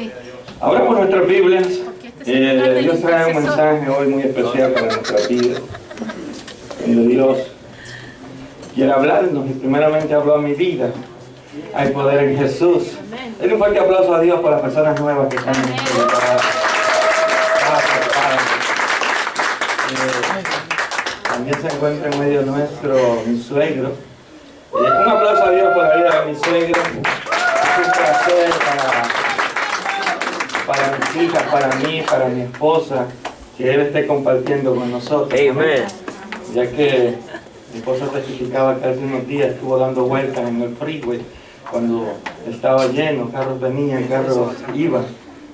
Sí. Ahora por nuestras Biblias, Dios Dios trae un mensaje hoy muy especial para nuestra vida, donde Dios quiere hablarnos y primeramente habló a mi vida. Hay poder en Jesús. Denle un fuerte aplauso a Dios por las personas nuevas que están en este lugar. Gracias, Padre. También se encuentra en medio nuestro mi suegro. Un aplauso a Dios por la vida de mi suegro. Es un placer para mis hijas, para mí, para mi esposa, que Él esté compartiendo con nosotros. Amén. Ya que mi esposa testificaba que hace unos días estuvo dando vueltas en el freeway cuando estaba lleno, carros venían, carros iban,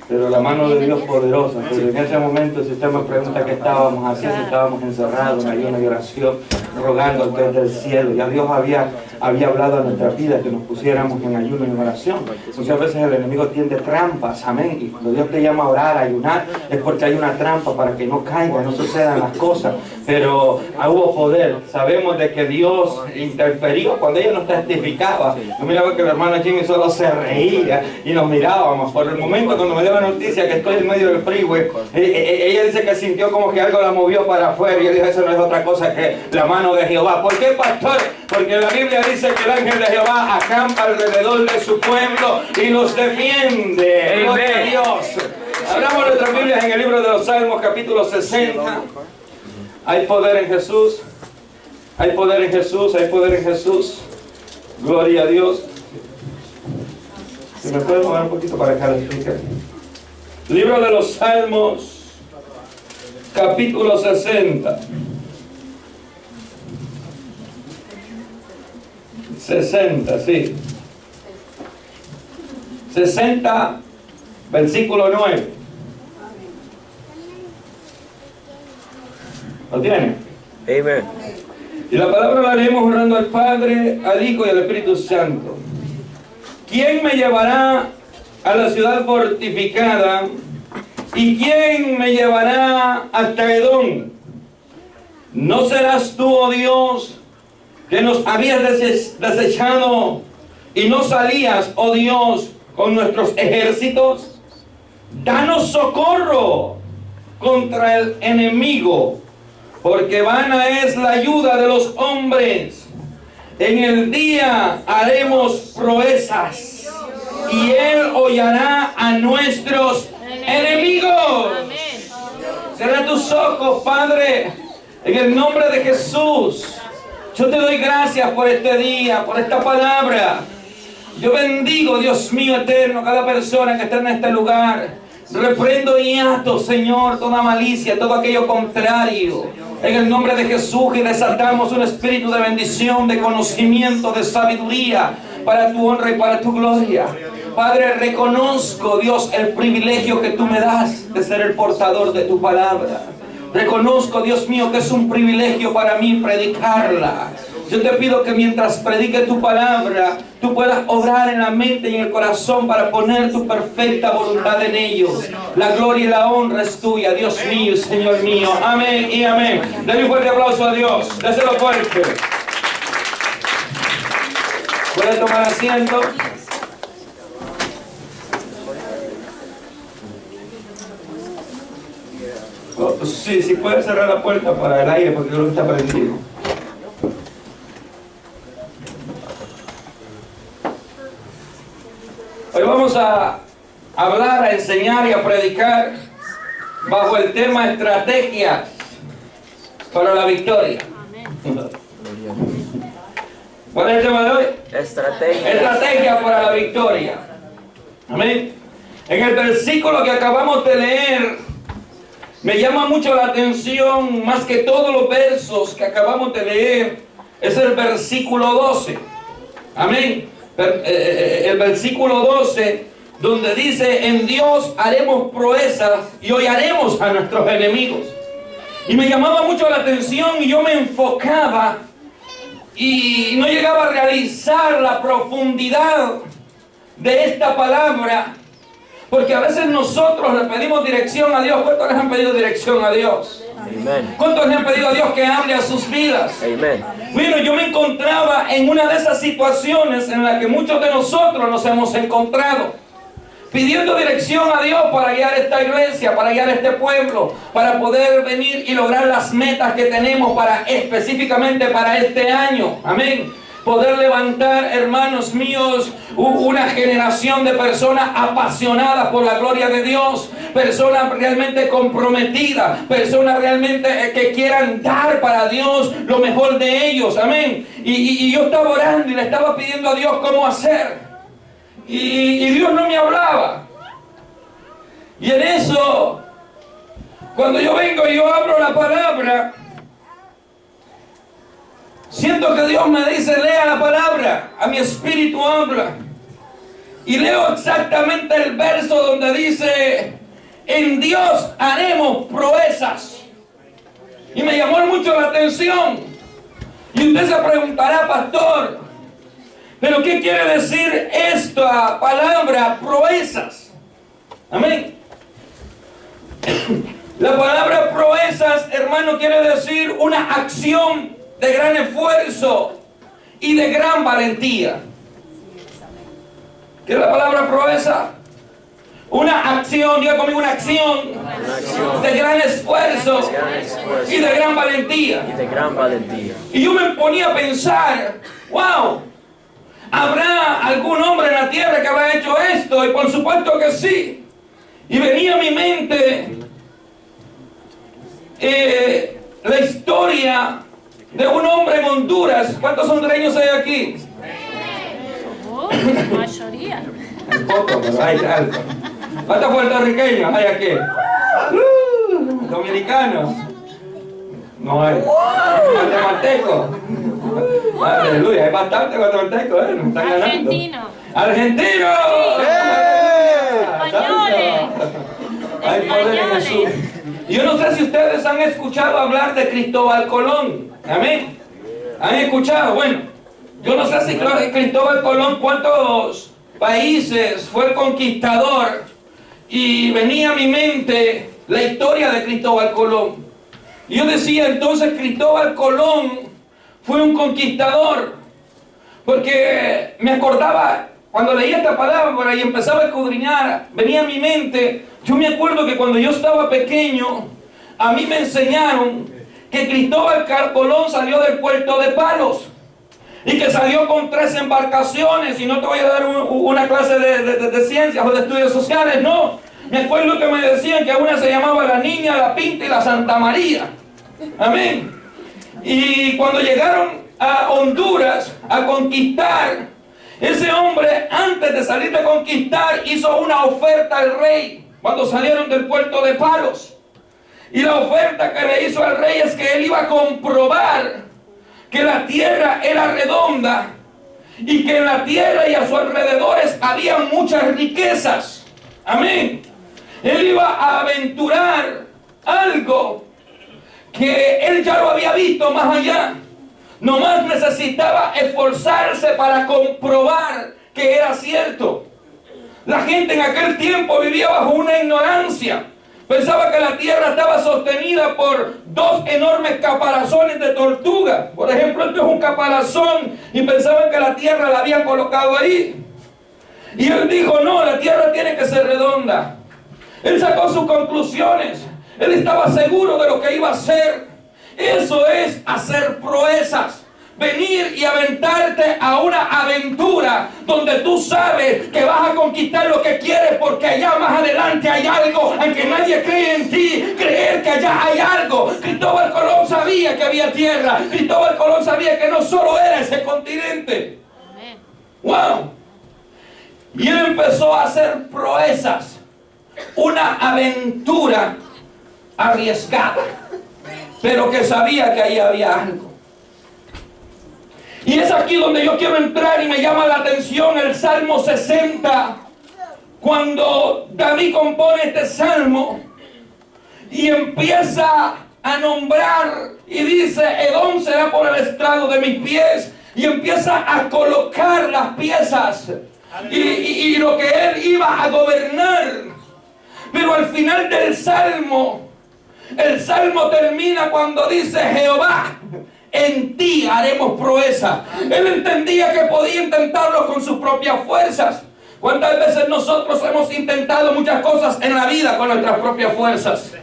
pero la mano de Dios poderosa. Pero en ese momento, si usted me pregunta qué estábamos haciendo, estábamos encerrados en ayuno y oración, rogando al Dios del cielo. Ya Dios había hablado a nuestra vida que nos pusiéramos en ayuno y en oración. Muchas veces el enemigo tiende trampas, amén. Y cuando Dios te llama a orar, a ayunar, es porque hay una trampa para que no caigan, no sucedan las cosas. Pero hubo poder. Sabemos de que Dios interferió cuando ella nos testificaba. Yo miraba que el hermano Jimmy solo se reía y nos mirábamos. Por el momento, cuando me dio la noticia que estoy en medio del freeway, ella dice que sintió como que algo la movió para afuera. Y yo dije, eso no es otra cosa que la mano de Jehová. ¿Por qué, pastor? Porque la Biblia dice que el ángel de Jehová acampa alrededor de su pueblo y los defiende. Gloria a Dios. Abramos nuestras Biblias en el libro de los Salmos, capítulo 60. Hay poder en Jesús. Hay poder en Jesús. Hay poder en Jesús. Gloria a Dios. Si me puedes mover un poquito para acá, libro de los Salmos, capítulo 60. 60, sí. 60, versículo 9. ¿Lo tiene? Amén. Y la palabra la leemos orando al Padre, al Hijo y al Espíritu Santo. ¿Quién me llevará a la ciudad fortificada? ¿Y quién me llevará hasta Edom? ¿No serás tú, oh Dios, que nos habías desechado y no salías, oh Dios, con nuestros ejércitos? Danos socorro contra el enemigo, porque vana es la ayuda de los hombres. En el día haremos proezas y Él hollará a nuestros enemigos. Será tu socorro, Padre, en el nombre de Jesús. Yo te doy gracias por este día, por esta palabra. Yo bendigo, Dios mío eterno, cada persona que está en este lugar. Reprendo y ato, Señor, toda malicia, todo aquello contrario. En el nombre de Jesús, y desatamos un espíritu de bendición, de conocimiento, de sabiduría, para tu honra y para tu gloria. Padre, reconozco, Dios, el privilegio que tú me das de ser el portador de tu palabra. Reconozco, Dios mío, que es un privilegio para mí predicarla. Yo te pido que mientras predique tu palabra, tú puedas obrar en la mente y en el corazón para poner tu perfecta voluntad en ellos. La gloria y la honra es tuya, Dios mío y Señor mío. Amén y amén. Denle un fuerte aplauso a Dios. Déselo fuerte. ¿Puede tomar asiento? Sí, puede cerrar la puerta para el aire porque creo que está prendido. Hoy vamos a hablar, a enseñar y a predicar bajo el tema estrategias para la victoria. ¿Cuál es el tema de hoy? Estrategia para la victoria. Amén. En el versículo que acabamos de leer, me llama mucho la atención, más que todos los versos que acabamos de leer, es el versículo 12. Amén. El versículo 12, donde dice: en Dios haremos proezas y hollaremos a nuestros enemigos. Y me llamaba mucho la atención y yo me enfocaba y no llegaba a realizar la profundidad de esta palabra, porque a veces nosotros le pedimos dirección a Dios. ¿Cuántos les han pedido dirección a Dios? Amén. ¿Cuántos le han pedido a Dios que hable a sus vidas? Amén. Bueno, yo me encontraba en una de esas situaciones en la que muchos de nosotros nos hemos encontrado. pidiendo dirección a Dios para guiar esta iglesia, para guiar este pueblo, para poder venir y lograr las metas que tenemos específicamente para este año. Amén. Poder levantar, hermanos míos, una generación de personas apasionadas por la gloria de Dios, personas realmente comprometidas, personas realmente que quieran dar para Dios lo mejor de ellos. Amén. Y yo estaba orando y le estaba pidiendo a Dios cómo hacer. Y Dios no me hablaba. Y en eso, cuando yo vengo y yo abro la palabra, siento que Dios me dice, lea la palabra. A mi espíritu habla. Y leo exactamente el verso donde dice, en Dios haremos proezas. Y me llamó mucho la atención. Y usted se preguntará, pastor, ¿pero qué quiere decir esta palabra, proezas? Amén. La palabra proezas, hermano, quiere decir una acción de gran esfuerzo y de gran valentía. ¿Qué es la palabra proeza? Una acción, diga conmigo, una acción de gran esfuerzo y de gran valentía. Y yo me ponía a pensar, wow, ¿habrá algún hombre en la tierra que habrá hecho esto? Y por supuesto que sí. Y venía a mi mente la historia de un hombre en Honduras. ¿Cuántos hondureños hay aquí? La mayoría. Poco, pero hay algo. ¿Cuántos puertorriqueños hay aquí? ¿Dominicanos? No hay. ¿Guatemaltecos? Aleluya, hay bastante guatemaltecos, ¿eh? Nos están ganando. Argentino. ¡Argentino! Españoles. Hay poder en Jesús. Yo no sé si ustedes han escuchado hablar de Cristóbal Colón. Amén. ¿Han escuchado? Bueno, yo no sé si Cristóbal Colón cuántos países fue el conquistador. Y venía a mi mente la historia de Cristóbal Colón. Y yo decía entonces, Cristóbal Colón fue un conquistador. Porque me acordaba, cuando leía esta palabra y empezaba a escudriñar, venía a mi mente, yo me acuerdo que cuando yo estaba pequeño, a mí me enseñaron que Cristóbal Colón salió del puerto de Palos y que salió con 3 embarcaciones. Y no te voy a dar una clase de ciencias o de estudios sociales, no. Me acuerdo que me decían que una se llamaba la Niña, la Pinta y la Santa María. Amén. Y cuando llegaron a Honduras a conquistar, ese hombre, antes de salir de conquistar, hizo una oferta al rey cuando salieron del puerto de Palos. Y la oferta que le hizo al rey es que él iba a comprobar que la tierra era redonda y que en la tierra y a sus alrededores había muchas riquezas. Amén. Él iba a aventurar algo que él ya lo había visto más allá. Nomás necesitaba esforzarse para comprobar que era cierto. La gente en aquel tiempo vivía bajo una ignorancia. Pensaba que la tierra estaba sostenida por 2 enormes caparazones de tortuga. Por ejemplo, esto es un caparazón y pensaban que la tierra la habían colocado ahí. Y él dijo, no, la tierra tiene que ser redonda. Él sacó sus conclusiones. Él estaba seguro de lo que iba a hacer. Eso es hacer proezas. Venir y aventarte a una aventura donde tú sabes que vas a conquistar lo que quieres, porque allá más adelante hay algo, aunque nadie cree en ti, creer que allá hay algo. Cristóbal Colón sabía que había tierra. Cristóbal Colón sabía que no solo era ese continente. ¡Wow! Y él empezó a hacer proezas. Una aventura arriesgada, pero que sabía que ahí había algo. Y es aquí donde yo quiero entrar y me llama la atención el Salmo 60, cuando David compone este salmo y empieza a nombrar y dice, Edom será por el estrado de mis pies, y empieza a colocar las piezas y lo que él iba a gobernar. Pero al final del salmo, el salmo termina cuando dice, Jehová, en ti haremos proeza. Él entendía que podía intentarlo con sus propias fuerzas, ¿Cuántas veces nosotros hemos intentado muchas cosas en la vida con nuestras propias fuerzas?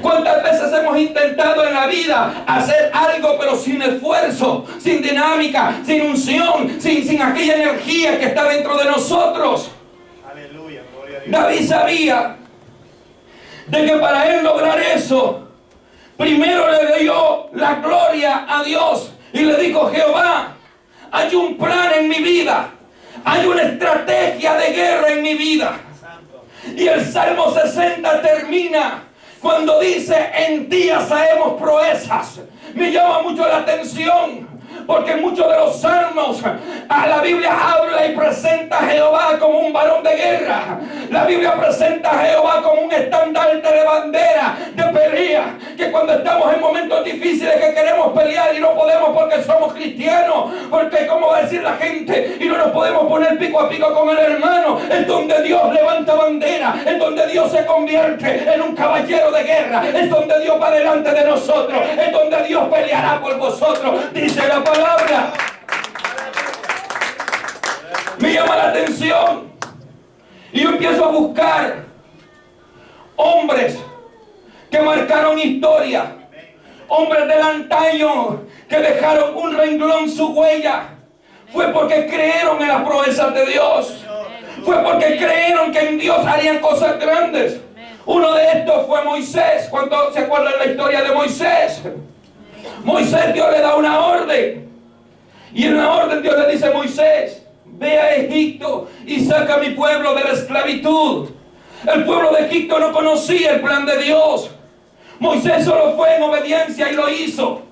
¿Cuántas veces hemos intentado en la vida hacer algo pero sin esfuerzo, sin dinámica, sin unción, sin aquella energía que está dentro de nosotros? Aleluya, gloria a Dios. David sabía de que para él lograr eso, primero le dio la gloria a Dios y le dijo: Jehová, hay un plan en mi vida, hay una estrategia de guerra en mi vida. Y el Salmo 60 termina cuando dice: en ti hacemos proezas. Me llama mucho la atención, porque en muchos de los salmos la Biblia habla y presenta a Jehová como un varón de guerra. La Biblia presenta a Jehová como un estandarte de bandera, de pelea. Que cuando estamos en momentos difíciles que queremos pelear y no podemos porque somos cristianos, porque como va a decir la gente, y no nos podemos poner pico a pico con el hermano, es donde Dios levanta bandera, es donde Dios se convierte en un caballero de guerra, es donde Dios va delante de nosotros, es donde Dios peleará por vosotros, dice la palabra. Me llama la atención y yo empiezo a buscar hombres que marcaron historia, hombres del antaño que dejaron un renglón su huella. Fue porque creyeron en las proezas de Dios, fue porque creyeron que en Dios harían cosas grandes. Uno de estos fue Moisés. ¿Cuántos se acuerdan de la historia de Moisés? Moisés, Dios le da una orden, y en la orden Dios le dice a Moisés: ve a Egipto y saca a mi pueblo de la esclavitud. El pueblo de Egipto no conocía el plan de Dios. Moisés solo fue en obediencia y lo hizo.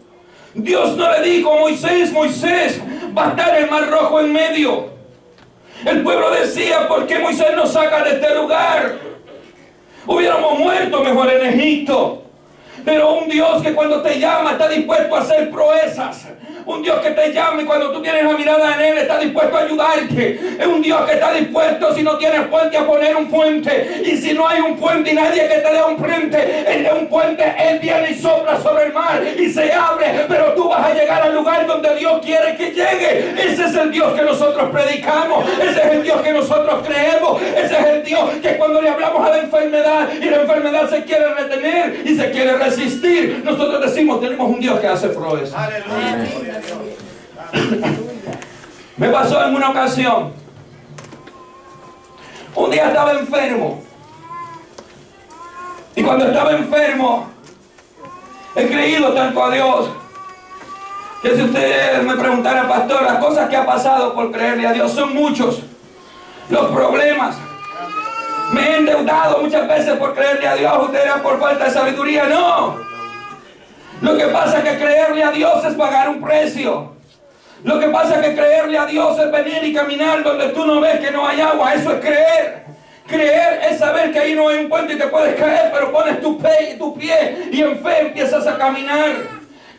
Dios no le dijo a Moisés: Moisés, va a estar el mar rojo en medio. El pueblo decía: ¿por qué Moisés nos saca de este lugar? Hubiéramos muerto mejor en Egipto. Pero un Dios que cuando te llama está dispuesto a hacer proezas. Un Dios que te llama y cuando tú tienes la mirada en Él está dispuesto a ayudarte. Es un Dios que está dispuesto, si no tienes puente, a poner un puente. Y si no hay un puente y nadie que te dé un puente, Él viene y sopla sobre el mar y se abre. Pero tú vas a llegar al lugar donde Dios quiere que llegue. Ese es el Dios que nosotros predicamos. Ese es el Dios que nosotros creemos. Ese es el Dios que cuando le hablamos a la enfermedad y la enfermedad se quiere retener y se quiere resistir, nosotros decimos: tenemos un Dios que hace proezas. Aleluya. Me pasó en una ocasión. Un día estaba enfermo. Y cuando estaba enfermo, he creído tanto a Dios que si usted me preguntara: pastor, las cosas que ha pasado por creerle a Dios son muchos. Los problemas. Me he endeudado muchas veces por creerle a Dios. Usted era por falta de sabiduría. No. Lo que pasa es que creerle a Dios es pagar un precio. Lo que pasa es que creerle a Dios es venir y caminar donde tú no ves que no hay agua. Eso es creer. Creer es saber que ahí no hay un puente y te puedes caer, pero pones tu pie y en fe empiezas a caminar.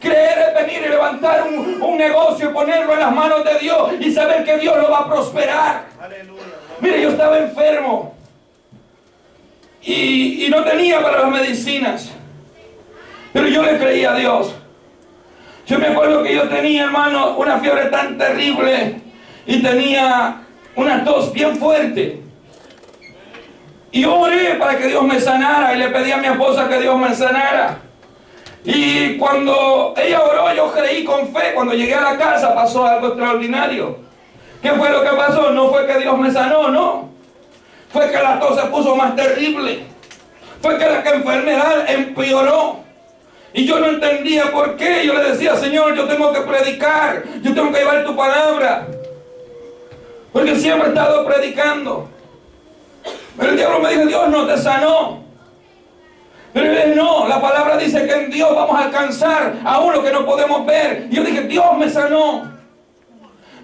Creer es venir y levantar un negocio y ponerlo en las manos de Dios y saber que Dios lo va a prosperar. Aleluya. Mire, yo estaba enfermo y no tenía para las medicinas, pero yo le creía a Dios. Yo me acuerdo que yo tenía, hermano, una fiebre tan terrible y tenía una tos bien fuerte. Y oré para que Dios me sanara y le pedí a mi esposa que Dios me sanara. Y cuando ella oró, yo creí con fe. Cuando llegué a la casa pasó algo extraordinario. ¿Qué fue lo que pasó? No fue que Dios me sanó, no. Fue que la tos se puso más terrible. Fue que la enfermedad empeoró. Y yo no entendía por qué. Yo le decía: Señor, yo tengo que predicar, yo tengo que llevar tu palabra, porque siempre he estado predicando. Pero el diablo me dijo: Dios no te sanó. Pero él no, la palabra dice que en Dios vamos a alcanzar aún lo que no podemos ver. Y yo dije: Dios me sanó.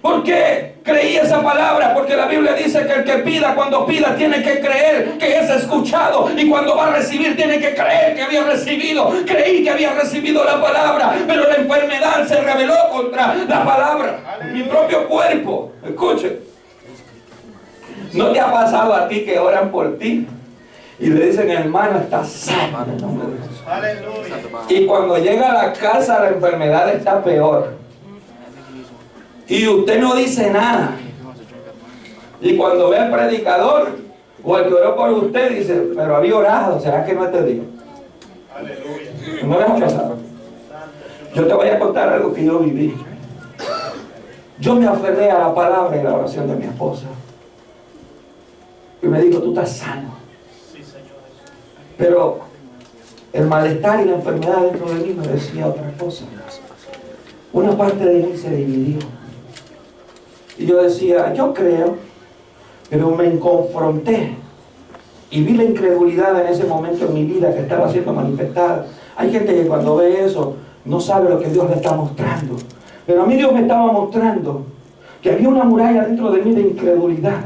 ¿Por qué creí esa palabra? Porque la Biblia dice que el que pida, cuando pida, tiene que creer que es escuchado. Y cuando va a recibir, tiene que creer que había recibido. Creí que había recibido la palabra, pero la enfermedad se rebeló contra la palabra. Mi propio cuerpo. Escuche. ¿No te ha pasado a ti que oran por ti y le dicen: hermano, está sano? Aleluya. Y cuando llega a la casa, la enfermedad está peor. Y usted no dice nada. Y cuando ve al predicador o al que oró por usted, dice, pero había orado, ¿será que no te digo? Aleluya. ¿No les ha pasado? Yo te voy a contar algo que yo viví. Yo me aferré a la palabra y la oración de mi esposa. Y me dijo, tú estás sano. Sí, Señor. Pero el malestar y la enfermedad dentro de mí me decía otra cosa. Una parte de mí se dividió. Y yo decía, yo creo, pero me confronté. Y vi la incredulidad en ese momento en mi vida que estaba siendo manifestada. Hay gente que cuando ve eso no sabe lo que Dios le está mostrando. Pero a mí Dios me estaba mostrando que había una muralla dentro de mí de incredulidad.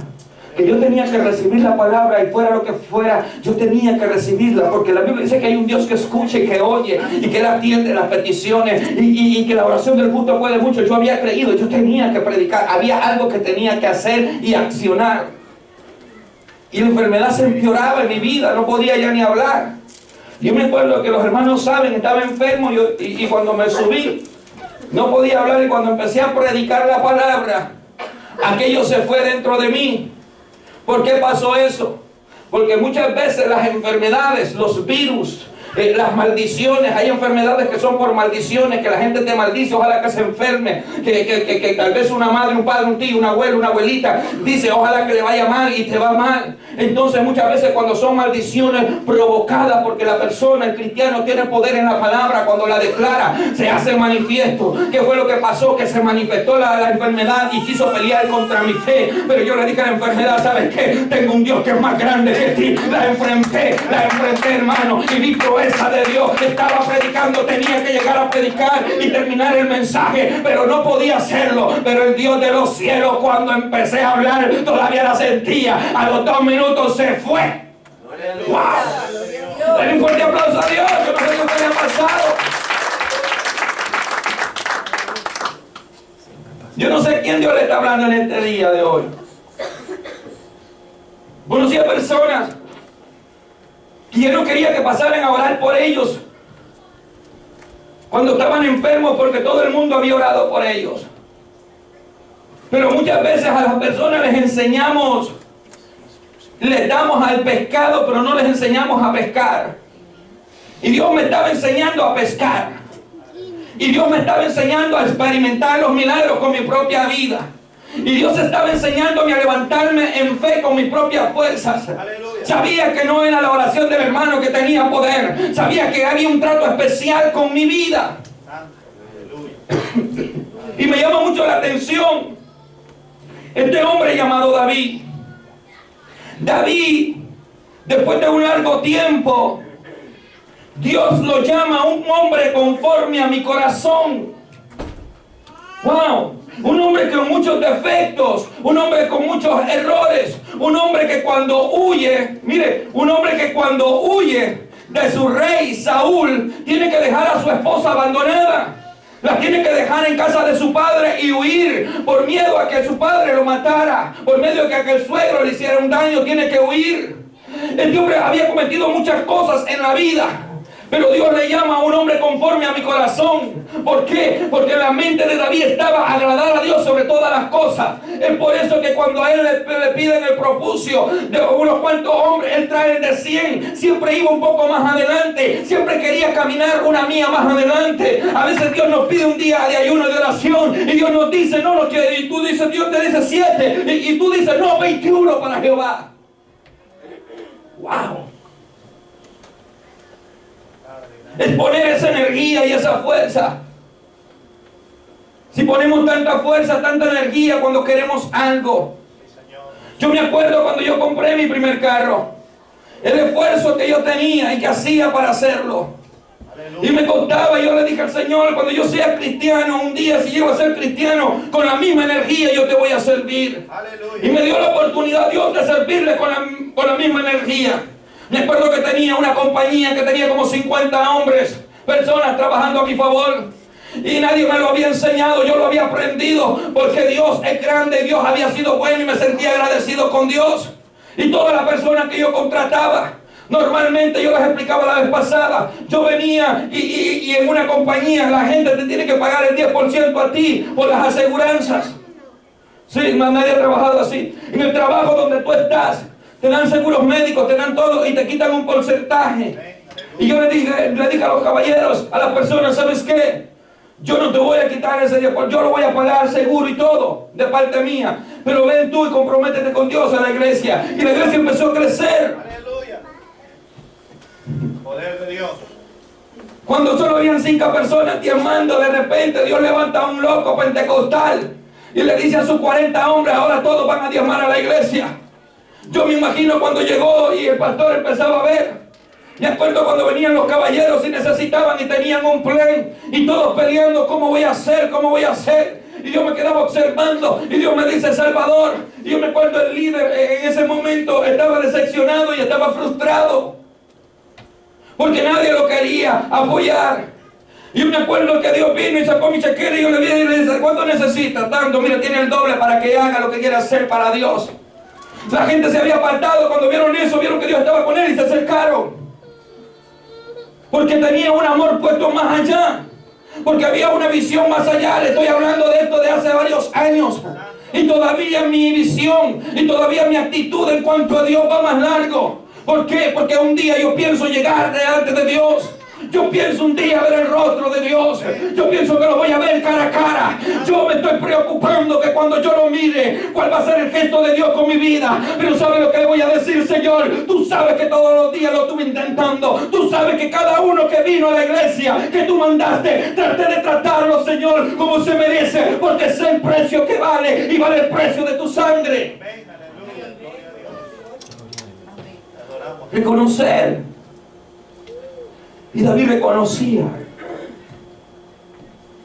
Que yo tenía que recibir la palabra y fuera lo que fuera, yo tenía que recibirla. Porque la Biblia dice que hay un Dios que escucha y que oye y que Él atiende las peticiones y que la oración del justo puede mucho. Yo había creído, yo tenía que predicar. Había algo que tenía que hacer y accionar. Y la enfermedad se empeoraba en mi vida, no podía ya ni hablar. Yo me acuerdo que los hermanos saben, estaba enfermo y cuando me subí, no podía hablar. Y cuando empecé a predicar la palabra, aquello se fue dentro de mí. ¿Por qué pasó eso? Porque muchas veces las enfermedades, los virus, las maldiciones, hay enfermedades que son por maldiciones, que la gente te maldice, ojalá que se enferme, que tal vez una madre, un padre, un tío, un abuelo, una abuelita, dice ojalá que le vaya mal y te va mal. Entonces muchas veces cuando son maldiciones provocadas porque la persona, el cristiano, tiene poder en la palabra, cuando la declara, se hace manifiesto. ¿Qué fue lo que pasó? Que se manifestó la enfermedad y quiso pelear contra mi fe. Pero yo le dije a la enfermedad, ¿sabes qué? Tengo un Dios que es más grande que ti. La enfrenté, hermano, y vi proeza de Dios. Estaba predicando, tenía que llegar a predicar y terminar el mensaje, pero no podía hacerlo. Pero el Dios de los cielos, cuando empecé a hablar, todavía la sentía. A los 2 minutos se fue. ¡Wow! Denle un fuerte aplauso a Dios. Yo no sé qué me ha pasado. Yo no sé quién Dios le está hablando en este día de hoy. Conocí a personas que yo no quería que pasaran a orar por ellos cuando estaban enfermos, porque todo el mundo había orado por ellos. Pero muchas veces a las personas les enseñamos, les damos al pescado, pero no les enseñamos a pescar. Y Dios me estaba enseñando a pescar. Y Dios me estaba enseñando a experimentar los milagros con mi propia vida. Y Dios estaba enseñándome a levantarme en fe con mis propias fuerzas. Aleluya. Sabía que no era la oración del hermano que tenía poder. Sabía que había un trato especial con mi vida. Aleluya. Y me llama mucho la atención este hombre llamado David. David, después de un largo tiempo, Dios lo llama un hombre conforme a mi corazón. ¡Wow! Un hombre con muchos defectos, un hombre con muchos errores, un hombre que cuando huye, mire, un hombre que cuando huye de su rey Saúl, tiene que dejar a su esposa abandonada. La tiene que dejar en casa de su padre y huir por miedo a que su padre lo matara, por miedo a que el suegro le hiciera un daño, tiene que huir. Este hombre había cometido muchas cosas en la vida, pero Dios le llama a un hombre conforme a mi corazón. ¿Por qué? Porque la mente de David estaba agradar a Dios sobre todas las cosas. Es por eso que cuando a él le piden el propucio de unos cuantos hombres, él trae el de 100. Siempre iba un poco más adelante. Siempre quería caminar una milla más adelante. A veces Dios nos pide un día de ayuno y de oración y Dios nos dice, no lo quiere. Y tú dices, Dios te dice 7. Y tú dices, no, 21 para Jehová. ¡Wow! Es poner esa energía y esa fuerza. Si ponemos tanta fuerza, tanta energía cuando queremos algo. Yo me acuerdo cuando yo compré mi primer carro, el esfuerzo que yo tenía y que hacía para hacerlo. Y me costaba, yo le dije al Señor, cuando yo sea cristiano, un día si llego a ser cristiano, con la misma energía yo te voy a servir. Y me dio la oportunidad Dios de servirle con la misma energía. Me acuerdo que tenía una compañía que tenía como 50 hombres, personas trabajando a mi favor. Y nadie me lo había enseñado, yo lo había aprendido, porque Dios es grande, Dios había sido bueno y me sentía agradecido con Dios. Y todas las personas que yo contrataba, normalmente yo les explicaba la vez pasada, yo venía y en una compañía la gente te tiene que pagar el 10% a ti por las aseguranzas. Sí, nadie ha trabajado así. En el trabajo donde tú estás, te dan seguros médicos, te dan todo y te quitan un porcentaje. Y yo le dije a los caballeros, a las personas, ¿sabes qué? Yo no te voy a quitar ese día, yo lo voy a pagar seguro y todo, de parte mía. Pero ven tú y comprométete con Dios a la iglesia. Y la iglesia empezó a crecer. Aleluya. Poder de Dios. Cuando solo habían 5 personas diezmando, de repente Dios levanta a un loco pentecostal y le dice a sus 40 hombres, ahora todos van a diezmar a la iglesia. Yo me imagino cuando llegó y el pastor empezaba a ver. Me acuerdo cuando venían los caballeros y necesitaban y tenían un plan y todos peleando, ¿cómo voy a hacer? ¿Cómo voy a hacer? Y yo me quedaba observando y Dios me dice, Salvador. Y yo me acuerdo el líder en ese momento estaba decepcionado y estaba frustrado porque nadie lo quería apoyar. Y yo me acuerdo que Dios vino y sacó mi chequera y yo le dije, y le dije, ¿cuánto necesita? Tanto, mira, tiene el doble para que haga lo que quiera hacer para Dios. La gente se había apartado cuando vieron eso, vieron que Dios estaba con él y se acercaron. Porque tenía un amor puesto más allá. Porque había una visión más allá. Le estoy hablando de esto de hace varios años. Y todavía mi visión y todavía mi actitud en cuanto a Dios va más largo. ¿Por qué? Porque un día yo pienso llegar delante de Dios. Yo pienso un día ver el rostro de Dios. Yo pienso que lo voy a ver cara a cara. Yo me estoy preocupando que cuando yo lo mire, cuál va a ser el gesto de Dios con mi vida. Pero ¿sabe lo que le voy a decir, Señor? Tú sabes que todos los días lo estuve intentando. Tú sabes que cada uno que vino a la iglesia que tú mandaste, traté de tratarlo, Señor, como se merece. Porque sé el precio que vale y vale el precio de tu sangre. Reconocer. Y David reconocía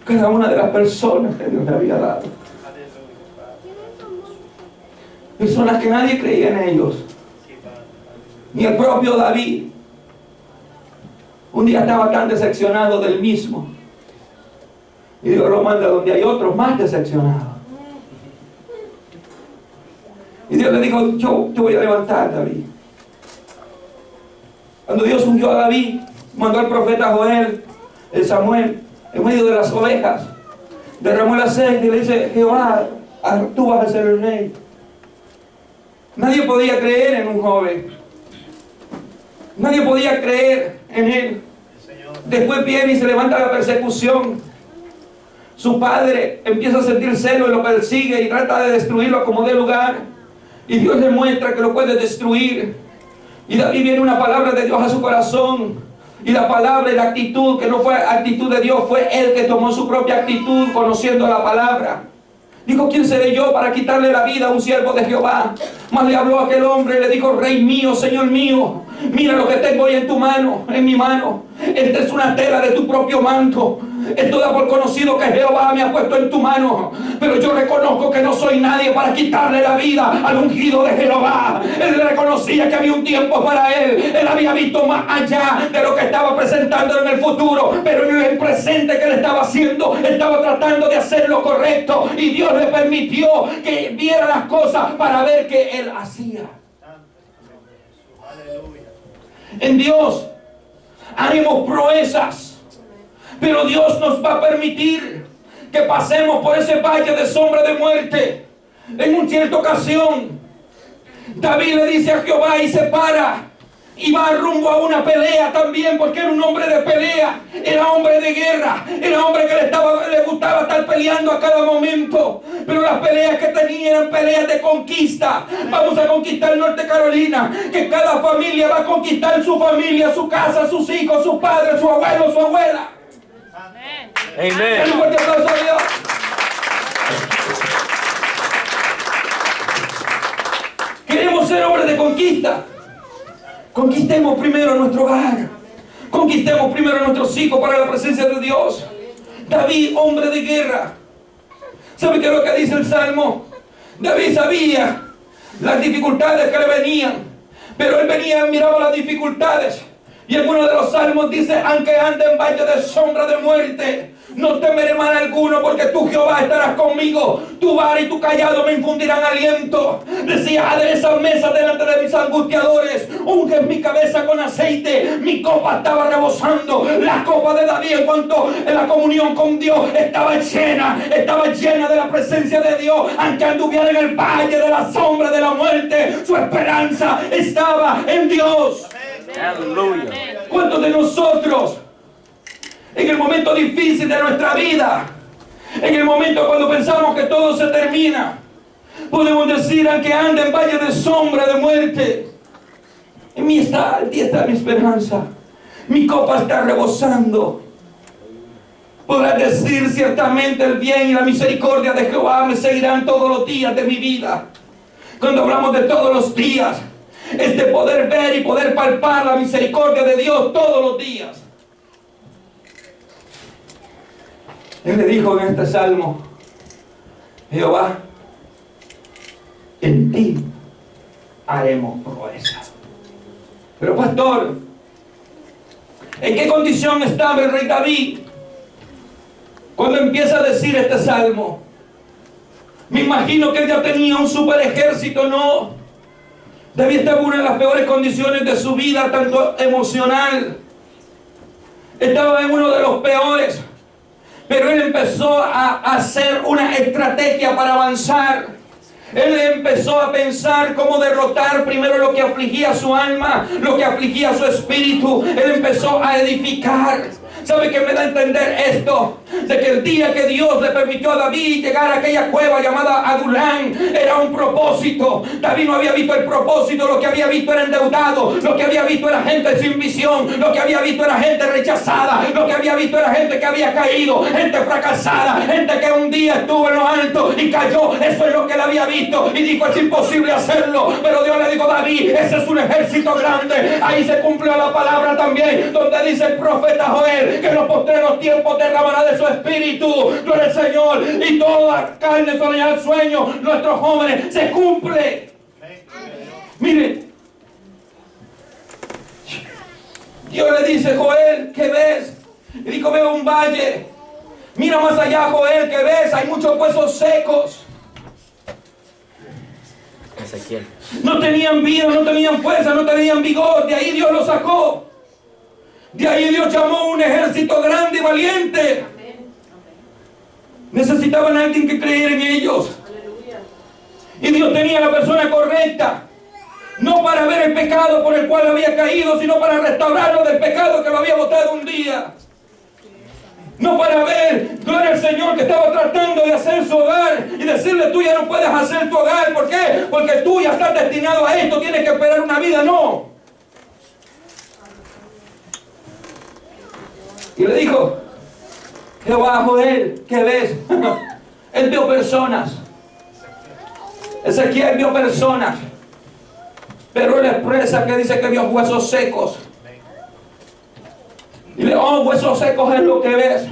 cada una de las personas que Dios le había dado. Personas que nadie creía en ellos. Ni el propio David. Un día estaba tan decepcionado del mismo. Y Dios lo manda donde hay otros más decepcionados. Y Dios le dijo, yo te voy a levantar, David. Cuando Dios ungió a David, mandó al profeta Joel, el Samuel, en medio de las ovejas, derramó el aceite y le dice, Jehová, tú vas a ser el rey. Nadie podía creer en un joven. Nadie podía creer en él. Después viene y se levanta la persecución. Su padre empieza a sentir celo y lo persigue y trata de destruirlo como dé lugar. Y Dios le muestra que lo puede destruir. Y de ahí viene una palabra de Dios a su corazón. Y la palabra y la actitud, que no fue actitud de Dios, fue él que tomó su propia actitud conociendo la palabra. Dijo, ¿quién seré yo para quitarle la vida a un siervo de Jehová? Mas le habló a aquel hombre y le dijo, Rey mío, Señor mío, mira lo que tengo hoy en tu mano, en mi mano. Esta es una tela de tu propio manto. Esto da por conocido que Jehová me ha puesto en tu mano. Pero yo reconozco que no soy nadie para quitarle la vida al ungido de Jehová. Él reconocía que había un tiempo para él. Él había visto más allá de lo que estaba presentando en el futuro. Pero en el presente que él estaba haciendo, estaba tratando de hacer lo correcto. Y Dios le permitió que viera las cosas para ver qué él hacía. En Dios haremos proezas. Pero Dios nos va a permitir que pasemos por ese valle de sombra de muerte. En una cierta ocasión, David le dice a Jehová y se para y va rumbo a una pelea también, porque era un hombre de pelea, era hombre de guerra, era hombre que le gustaba estar peleando a cada momento. Pero las peleas que tenía eran peleas de conquista. Vamos a conquistar Norte Carolina, que cada familia va a conquistar su familia, su casa, sus hijos, sus padres, su abuelo, su abuela. Amén. Un fuerte aplauso a Dios. Queremos ser hombres de conquista. Conquistemos primero nuestro hogar. Conquistemos primero a nuestros hijos para la presencia de Dios. David, hombre de guerra. ¿Sabe qué es lo que dice el Salmo? David sabía las dificultades que le venían, pero él venía y miraba las dificultades. Y en uno de los salmos dice, aunque ande en valle de sombra de muerte, No temeré mal alguno, porque tú, Jehová, estarás conmigo. Tu vara y tu callado me infundirán aliento. Decía, adereza mesa delante de mis angustiadores. Unge mi cabeza con aceite. Mi copa estaba rebosando. La copa de David, en cuanto en la comunión con Dios, estaba llena de la presencia de Dios. Aunque anduviera en el valle de la sombra de la muerte, su esperanza estaba en Dios. Aleluya. ¿Cuántos de nosotros, en el momento difícil de nuestra vida, en el momento cuando pensamos que todo se termina, podemos decir, aunque ande en valle de sombra de muerte, en ti está mi esperanza, mi copa está rebosando? Podrás decir, ciertamente el bien y la misericordia de Jehová me seguirán todos los días de mi vida. Cuando hablamos de todos los días, es de poder ver y poder palpar la misericordia de Dios todos los días. Él le dijo en este salmo, Jehová, en ti haremos proezas. Pero pastor, ¿en qué condición estaba el rey David cuando empieza a decir este salmo? Me imagino que él ya tenía un super ejército, ¿no? David estaba en una de las peores condiciones de su vida, tanto emocional. Estaba en uno de los peores. Pero él empezó a hacer una estrategia para avanzar. Él empezó a pensar cómo derrotar primero lo que afligía su alma, lo que afligía su espíritu. Él empezó a edificar. ¿Sabe qué me da a entender esto? De que el día que Dios le permitió a David llegar a aquella cueva llamada Adulán, era un propósito. David no había visto el propósito, lo que había visto era endeudado, lo que había visto era gente sin visión, lo que había visto era gente rechazada, lo que había visto era gente que había caído, gente fracasada, gente que un día estuvo en lo alto y cayó. Eso es lo que él había visto y dijo, es imposible hacerlo. Pero Dios le dijo, David, ese es un ejército grande. Ahí se cumplió la palabra también, donde dice el profeta Joel que en los postreros tiempos derramará de su espíritu. Gloria al Señor. Y toda carne soñará el sueño. Nuestros jóvenes se cumple. Mire, Dios le dice, Joel, ¿qué ves? Y dijo, veo un valle. Mira más allá, Joel, ¿qué ves? Hay muchos huesos secos. Ezequiel. No tenían vida, no tenían fuerza, no tenían vigor. De ahí Dios los sacó. De ahí Dios llamó un ejército grande y valiente. Necesitaban a alguien que creyera en ellos. Y Dios tenía la persona correcta. No para ver el pecado por el cual había caído, sino para restaurarlo del pecado que lo había botado un día. No para ver, gloria al Señor, que estaba tratando de hacer su hogar y decirle, tú ya no puedes hacer tu hogar. ¿Por qué? Porque tú ya estás destinado a esto, tienes que esperar una vida. No. Y le dijo, Jehová, Joel, ¿qué ves? Él vio personas. Ezequiel vio personas. Pero él expresa que dice que vio huesos secos. Y le dijo, huesos secos es lo que ves.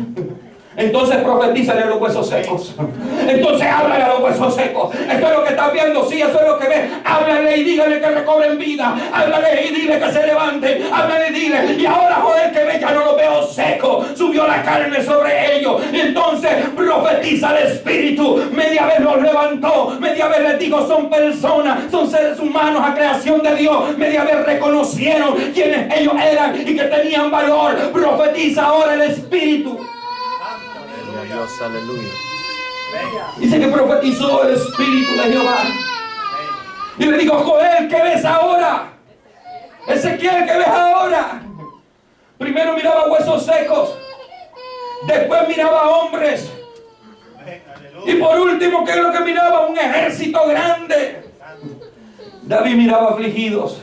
Entonces profetízale a los huesos secos. Entonces háblale a los huesos secos. Esto es lo que estás viendo, sí, eso es lo que ves. Háblale y dígale que recobren vida. Háblale y dile que se levanten. Háblale y dile. Y ahora, Joel, que ve, ya no lo veo seco. Subió la carne sobre ellos. Y entonces profetiza al Espíritu. Media vez los levantó. Media vez les digo, son personas, son seres humanos a creación de Dios. Media vez reconocieron quiénes ellos eran y que tenían valor. Profetiza ahora el Espíritu. Dios, aleluya. Dice que profetizó el Espíritu de Jehová. Y le digo, Joel, ¿qué ves ahora? Ezequiel, ¿qué ves ahora? Primero miraba huesos secos. Después miraba hombres. Y por último, ¿qué es lo que miraba? Un ejército grande. David miraba afligidos.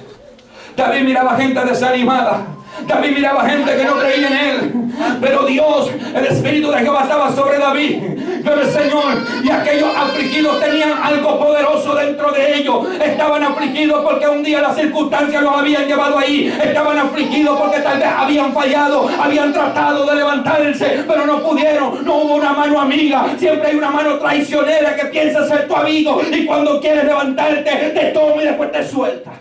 David miraba gente desanimada. David miraba gente que no creía en él. Pero Dios, el Espíritu de Jehová estaba sobre David. Pero el Señor, y aquellos afligidos tenían algo poderoso dentro de ellos. Estaban afligidos porque un día las circunstancias los habían llevado ahí. Estaban afligidos porque tal vez habían fallado. Habían tratado de levantarse, pero no pudieron. No hubo una mano amiga. Siempre hay una mano traicionera que piensa ser tu amigo. Y cuando quieres levantarte, te toma y después te suelta.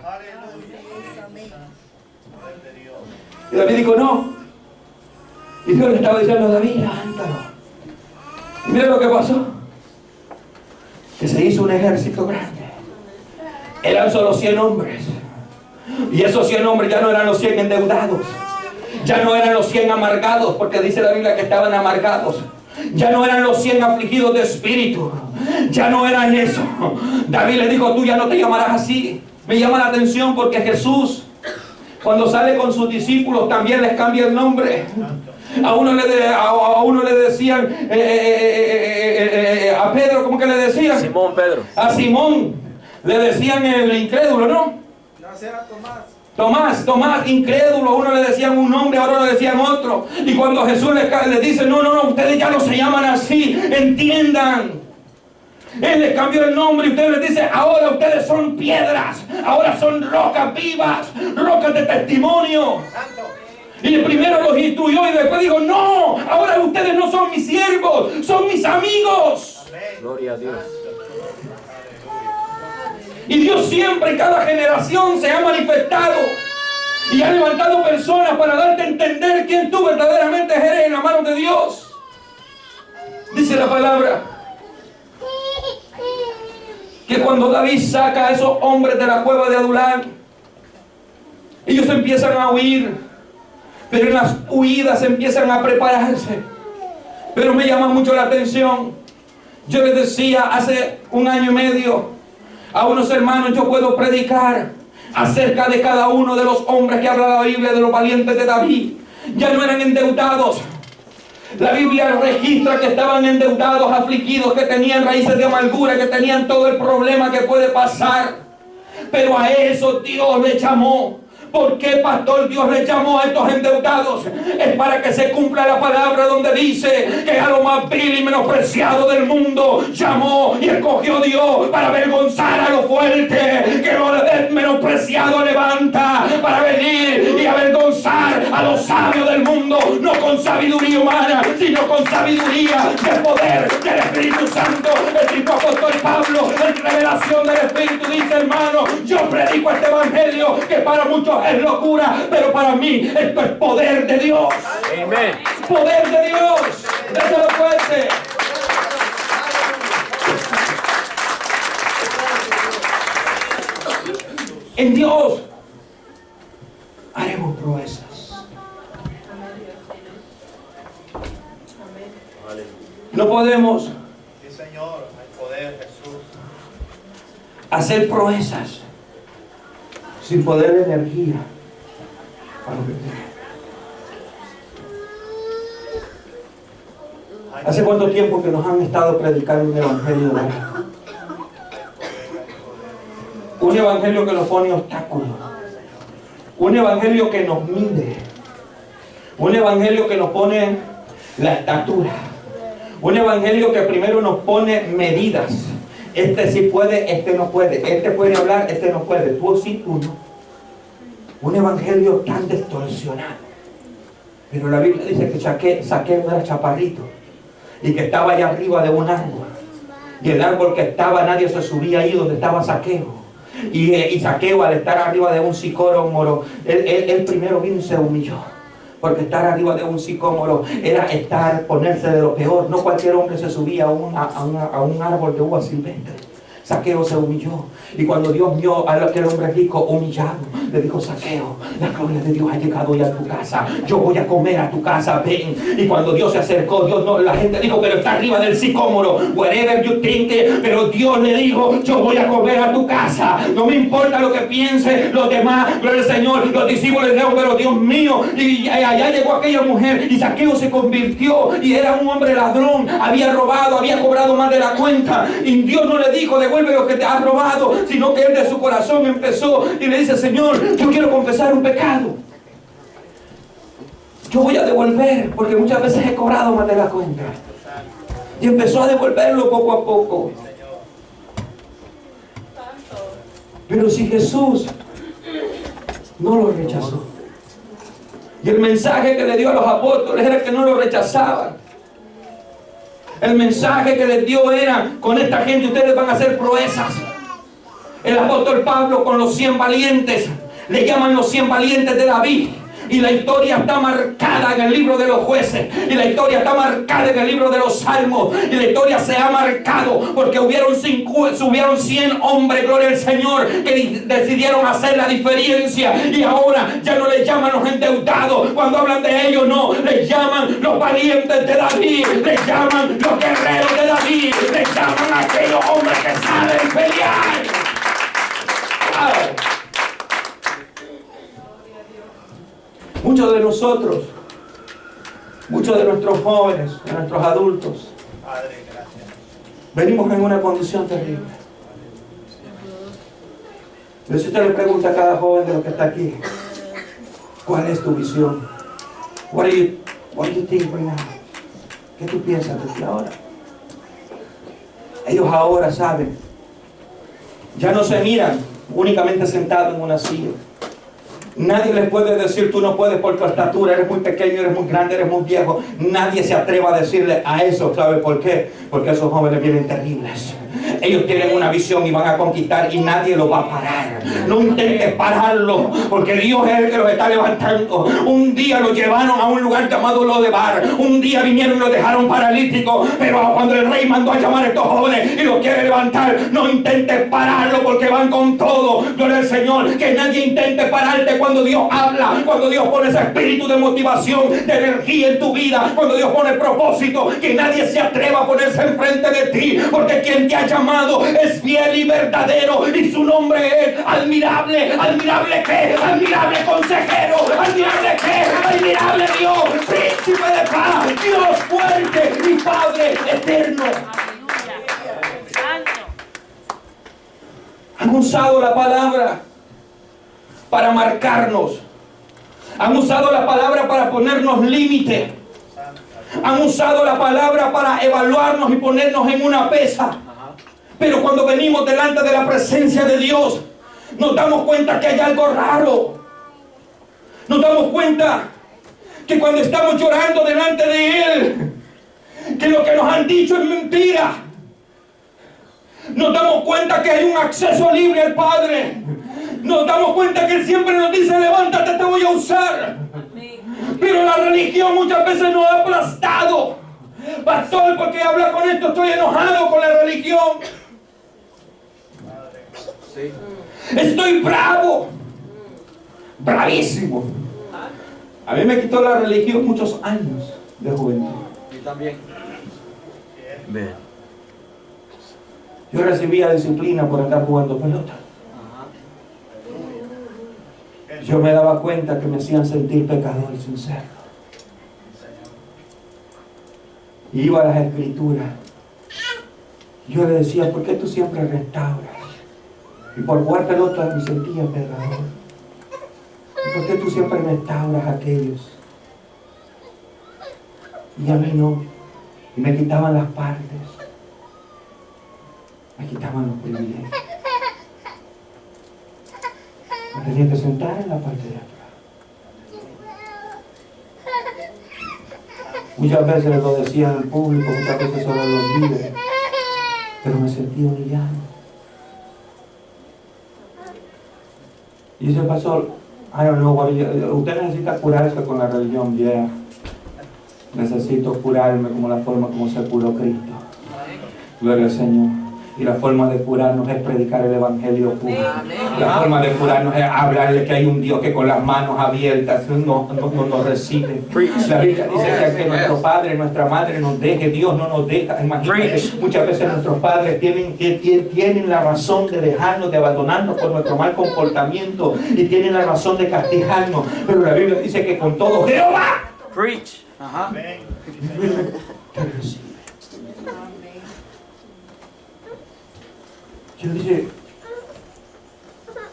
Y David dijo, no. Y Dios le estaba diciendo a David, levántalo. Y mira lo que pasó. Que se hizo un ejército grande. Eran solo 100 hombres. Y esos 100 hombres ya no eran los 100 endeudados. Ya no eran los 100 amargados, porque dice la Biblia que estaban amargados. Ya no eran los 100 afligidos de espíritu. Ya no eran eso. David le dijo, tú ya no te llamarás así. Me llama la atención porque Jesús, cuando sale con sus discípulos, también les cambia el nombre. A uno le decían a Pedro, ¿cómo que le decían? Simón Pedro. A Simón le decían el incrédulo, ¿no? Tomás, incrédulo. Uno le decían un nombre, ahora le decían otro. Y cuando Jesús les dice, no, ustedes ya no se llaman así, entiendan. Él les cambió el nombre y ustedes les dice, ahora ustedes son piedras, ahora son rocas vivas, rocas de testimonio. Y primero los instruyó y después dijo, no, ahora ustedes no son mis siervos, son mis amigos. Gloria a Dios. Y Dios siempre en cada generación se ha manifestado y ha levantado personas para darte a entender quién tú verdaderamente eres en la mano de Dios. Dice la palabra que cuando David saca a esos hombres de la cueva de Adulán, ellos empiezan a huir, pero en las huidas empiezan a prepararse. Pero me llama mucho la atención. Yo les decía hace 1 año y medio a unos hermanos, yo puedo predicar acerca de cada uno de los hombres que habla la Biblia, de los valientes de David. Ya no eran endeudados. La Biblia registra que estaban endeudados, afligidos, que tenían raíces de amargura, que tenían todo el problema que puede pasar. Pero a eso Dios le llamó. ¿Por qué, pastor, Dios le llamó a estos endeudados? Es para que se cumpla la palabra donde dice que a lo más vil y menospreciado del mundo llamó y escogió Dios para avergonzar a lo fuerte, que lo menospreciado levanta para venir y avergonzar a los sabios del mundo, no con sabiduría humana, sino con sabiduría del poder del Espíritu Santo. El mismo apóstol Pablo, en revelación del Espíritu, dice, hermano, yo predico este evangelio que para muchos es locura, pero para mí esto es poder de Dios. Amén. Poder de Dios. Déselo fuerte. En Dios haremos proezas. No podemos Sí, Señor, el poder, Jesús. hacer proezas sin poder de energía para lo que tenemos. ¿Hace cuánto tiempo que nos han estado predicando un evangelio de verdad? Un evangelio que nos pone obstáculos. Un evangelio que nos mide. Un evangelio que nos pone la estatura. Un evangelio que primero nos pone medidas. Este sí puede, este no puede. Este puede hablar, este no puede. Tú sí, tú no. Un evangelio tan distorsionado. Pero la Biblia dice que Zaqueo era chaparrito y que estaba allá arriba de un árbol. Y el árbol que estaba, nadie se subía ahí donde estaba Zaqueo. Y Zaqueo, al estar arriba de un sicómoro, él primero vino y se humilló. Porque estar arriba de un sicómoro era ponerse de lo peor. No cualquier hombre se subía a un árbol de uva silvestre. Zaqueo se humilló. Y cuando Dios vio a aquel hombre rico humillado, le dijo: Zaqueo, la gloria de Dios ha llegado hoy a tu casa. Yo voy a comer a tu casa, ven. Y cuando Dios se acercó, la gente dijo: pero está arriba del sicómoro. Whatever you think. Pero Dios le dijo: yo voy a comer a tu casa. No me importa lo que piensen los demás. Gloria al Señor. Los discípulos dijeron: pero Dios mío. Y allá llegó aquella mujer. Y Zaqueo se convirtió. Y era un hombre ladrón. Había robado, había cobrado más de la cuenta. Y Dios no le dijo: devuelve lo que te has robado, sino que él de su corazón empezó y le dice: Señor, yo quiero confesar un pecado. Yo voy a devolver, porque muchas veces he cobrado más de la cuenta. Y empezó a devolverlo poco a poco. Pero si Jesús no lo rechazó, y el mensaje que le dio a los apóstoles era que no lo rechazaban. El mensaje que les dio era: con esta gente ustedes van a hacer proezas. El apóstol Pablo, con los 100 valientes, le llaman los 100 valientes de David, Y la historia está marcada en el libro de los jueces. Y la historia está marcada en el libro de los salmos. Y la historia se ha marcado porque hubieron 100 hombres, gloria al Señor, que decidieron hacer la diferencia. Y ahora ya no les llaman los endeudados. Cuando hablan de ellos, no. Les llaman los valientes de David. Les llaman los guerreros de David. Les llaman a aquellos hombres que saben pelear. ¡Wow! Muchos de nosotros, muchos de nuestros jóvenes, de nuestros adultos, Padre, gracias. venimos en una condición terrible. Pero si usted le pregunta a cada joven de los que está aquí, ¿cuál es tu visión? What do you think right now? ¿Qué tú piensas de ti ahora? Ellos ahora saben. Ya no se miran únicamente sentados en una silla. Nadie les puede decir, tú no puedes por tu estatura, eres muy pequeño, eres muy grande, eres muy viejo. Nadie se atreva a decirle a eso. ¿Sabe por qué? Porque esos jóvenes vienen terribles. Ellos tienen una visión y van a conquistar y nadie los va a parar. No intentes pararlo, porque Dios es el que los está levantando. Un día los llevaron a un lugar llamado Lodebar. Un día vinieron y los dejaron paralíticos. Pero cuando el rey mandó a llamar a estos jóvenes y los quiere levantar, no intentes pararlo porque van con todo. Gloria al Señor. Que nadie intente pararte cuando Dios habla, cuando Dios pone ese espíritu de motivación, de energía en tu vida, cuando Dios pone propósito. Que nadie se atreva a ponerse enfrente de ti, porque quien te ha llamado es fiel y verdadero, y su nombre es admirable. ¿Admirable qué? Admirable consejero. ¿Admirable qué? Admirable Dios, príncipe de paz, Dios fuerte y Padre eterno. Han usado la palabra para marcarnos. Han usado la palabra para ponernos límites. Han usado la palabra para evaluarnos y ponernos en una pesa. Pero cuando venimos delante de la presencia de Dios, nos damos cuenta que hay algo raro. Nos damos cuenta que cuando estamos llorando delante de Él, que lo que nos han dicho es mentira. Nos damos cuenta que hay un acceso libre al Padre. Nos damos cuenta que Él siempre nos dice, levántate, te voy a usar. Pero la religión muchas veces nos ha aplastado. Pastor, ¿por qué habla con esto? Estoy enojado con la religión. Sí. Estoy bravo. Bravísimo. A mí me quitó la religión muchos años de juventud. Yo también. Bien. Yo recibía disciplina por andar jugando pelota. Yo me daba cuenta que me hacían sentir pecador y sincero. Iba a las escrituras. Yo le decía, ¿por qué tú siempre restauras? Y por jugar pelota me sentía pecador. ¿Y por qué tú siempre restauras a aquellos? Y a mí no. Y me quitaban las partes. Me quitaban los privilegios. Me tenía que sentar en la parte de atrás. Muchas veces lo decían en público, muchas veces solo los líderes, pero me sentí humillado. Y dice el pastor, I don't know what usted necesita curarse con la religión, yeah. Necesito curarme como la forma como se curó Cristo. Gloria al Señor. Y la forma de curarnos es predicar el Evangelio puro. La forma de curarnos es hablarle que hay un Dios que con las manos abiertas nos recibe. La Biblia dice que nuestro padre, nuestra madre nos deje, Dios no nos deja. Imagínate, muchas veces nuestros padres tienen la razón de dejarnos, de abandonarnos por nuestro mal comportamiento y tienen la razón de castigarnos. Pero la Biblia dice que con todo Jehová Preach. Ajá. te recibe. Yo dije,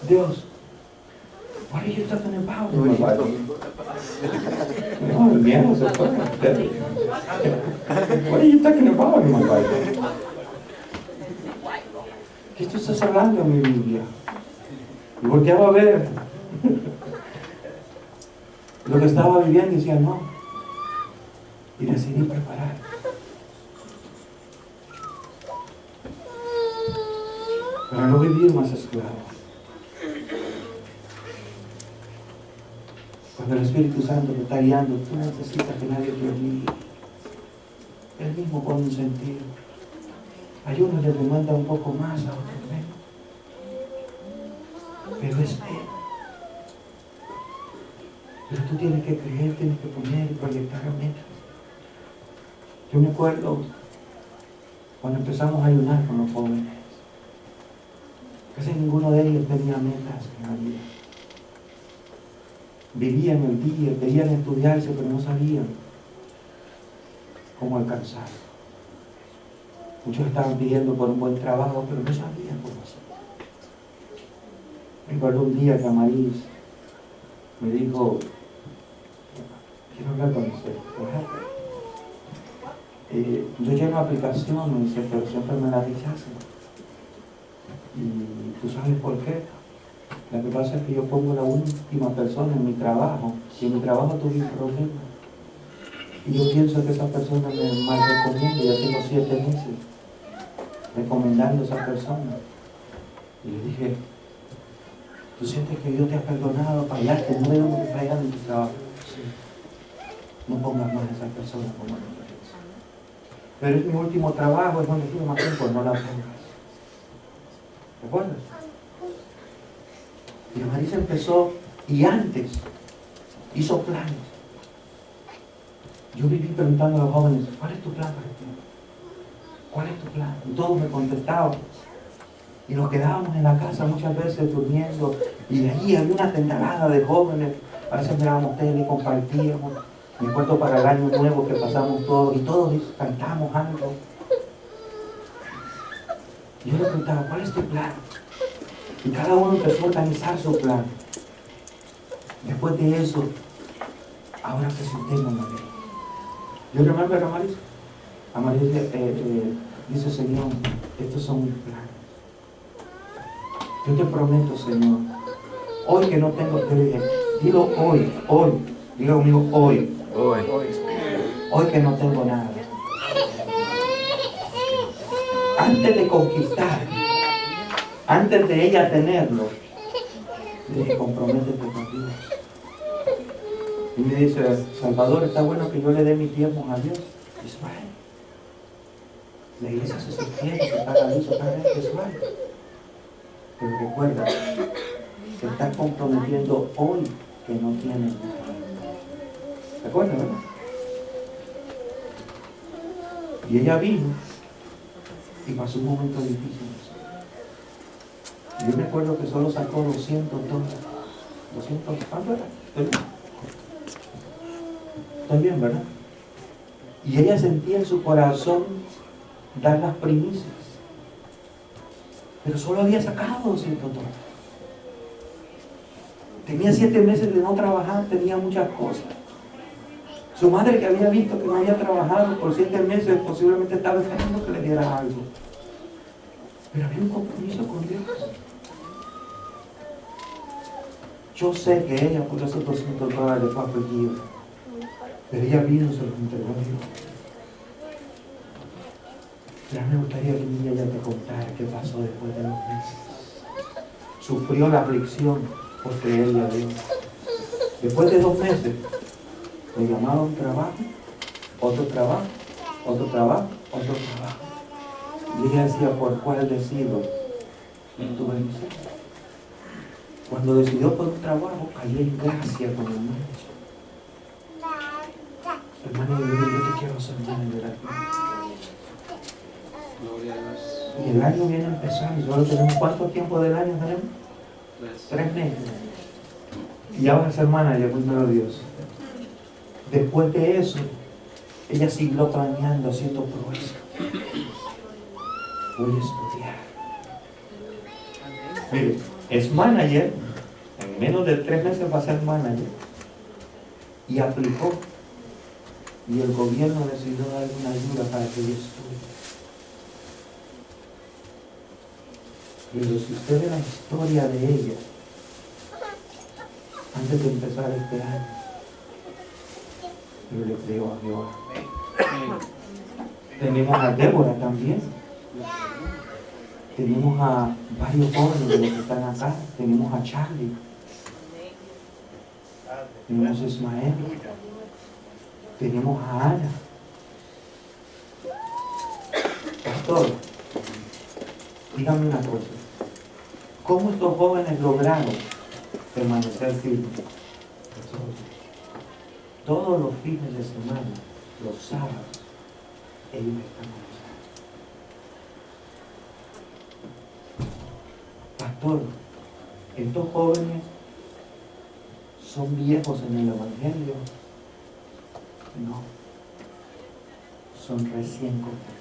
Dios, what are you talking about in my Bible? No, el miedo se fue. What are you talking about in my Bible? ¿Qué tú estás hablando en mi Biblia? Y volteaba a ver lo que estaba viviendo y decía, no. Y decidí preparar. Para no vivir más esclavo. Cuando el Espíritu Santo te está guiando, tú no necesitas que nadie te obligue. Él mismo pone un sentido. Hay unos que te manda un poco más, a otros menos. Pero es Él. Pero tú tienes que creer, tienes que poner y proyectar metas. Yo me acuerdo cuando empezamos a ayunar con los jóvenes. Casi ninguno de ellos tenía metas en la vida. Vivían el día, querían estudiarse, pero no sabían cómo alcanzar. Muchos estaban pidiendo por un buen trabajo, pero no sabían cómo hacer. Recuerdo un día que Amaris me dijo, quiero hablar con usted. Yo lleno aplicación, me dice, pero siempre me la rechazan. Y tú sabes por qué. Lo que pasa es que yo pongo la última persona en mi trabajo. Y en mi trabajo tuve un problema. Y yo pienso que esa persona me mal recomienda. Ya tengo 7 meses recomendando a esa persona. Y le dije, ¿tú sientes que Dios te ha perdonado para allá? Que no debemos que fallar en tu trabajo. Sí. No pongas más a esa persona como referencia. Pero es mi último trabajo, es donde quiero más tiempo, no la pongas. ¿Te acuerdas? Y Marisa empezó, y antes hizo planes. Yo viví preguntando a los jóvenes, ¿cuál es tu plan para ti? ¿Cuál es tu plan? Y todos me contestaban. Y nos quedábamos en la casa muchas veces durmiendo, y allí había una tentarada de jóvenes. A veces mirábamos tele y compartíamos. Me acuerdo para el año nuevo que pasamos todos, y todos cantamos algo. Y yo le preguntaba, ¿cuál es tu plan? Y cada uno empezó a organizar su plan. Después de eso, ahora presentemos la ley. Yo remember a Amaris. Amaris dice, Señor, estos son mis planes. Yo te prometo, Señor, hoy que no tengo, te dije, dilo hoy, diga conmigo hoy. Hoy que no tengo nada. Antes de conquistar, antes de ella tenerlo, le dije, comprométete con Dios. Y me dice, Salvador, está bueno que yo le dé mis diezmos a Dios. Dice, vale. La iglesia se sostiene, se paga luz, se paga esto, es vale. Pero recuerda, te estás comprometiendo hoy que no tienes nada. ¿Te acuerdas, verdad? Y ella vino y pasó un momento difícil. Yo me acuerdo que solo sacó $200. 200, ¿cuánto era? ¿Estoy bien, verdad? Y ella sentía en su corazón dar las primicias. Pero solo había sacado $200. Tenía 7 meses de no trabajar, tenía muchas cosas. Su madre, que había visto que no había trabajado por 7 meses, posiblemente estaba esperando que le diera algo. Pero había un compromiso con Dios. Yo sé que ella por esos $200 fue afligida. Pero ella vino y se los entregó a Dios. Ya me gustaría que un día ella te contara qué pasó después de los meses. Sufrió la aflicción por creerle a Dios. Después de 2 meses, me llamaron a un trabajo, otro trabajo, otro trabajo, otro trabajo. Y ella decía, ¿por cuál decido? En tu bendición. Cuando decidió por un trabajo, cayó en gracia con el macho. Hermano, yo te quiero hacer manager aquí. Y el año viene empezando. Solo tenemos, ¿cuánto tiempo del año tenemos? 3 meses. Y ya vas a ser manager, primero Dios. Después de eso, ella siguió planeando, haciendo proezas. Voy a estudiar. Mire, es manager. En menos de 3 meses va a ser manager. Y aplicó. Y el gobierno decidió darle una ayuda para que ella estudie. Pero si usted ve la historia de ella, antes de empezar este año, yo le creo a Dios. Tenemos a Débora también. Tenemos a varios jóvenes de los que están acá. Tenemos a Charlie. tenemos a Ismael, tenemos a Ana. Pastor, dígame una cosa. ¿Cómo estos jóvenes lograron permanecer firmes? Todos los fines de semana, los sábados, ellos están con nosotros. Pastor, estos jóvenes son viejos en el Evangelio. No, son recién convertidos.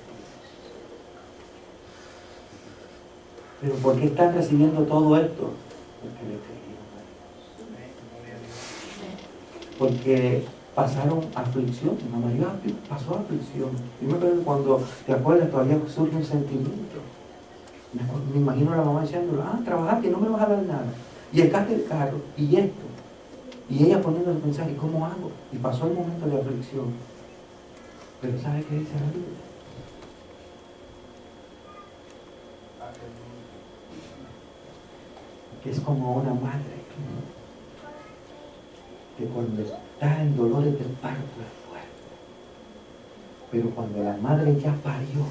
¿Pero por qué están recibiendo todo esto? Porque le creyeron a Dios. Porque pasaron aflicción, la mayoría pasó aflicción. Yo me acuerdo cuando, ¿te acuerdas? Todavía surge un sentimiento. Me imagino a la mamá diciéndole, trabajar que no me vas a dar nada. Y el carro, y esto. Y ella poniéndole a pensar, ¿y cómo hago? Y pasó el momento de aflicción. Pero ¿sabe qué dice la Biblia? Que es como una madre que cuando está en dolores del parto es fuerte, pero cuando la madre ya parió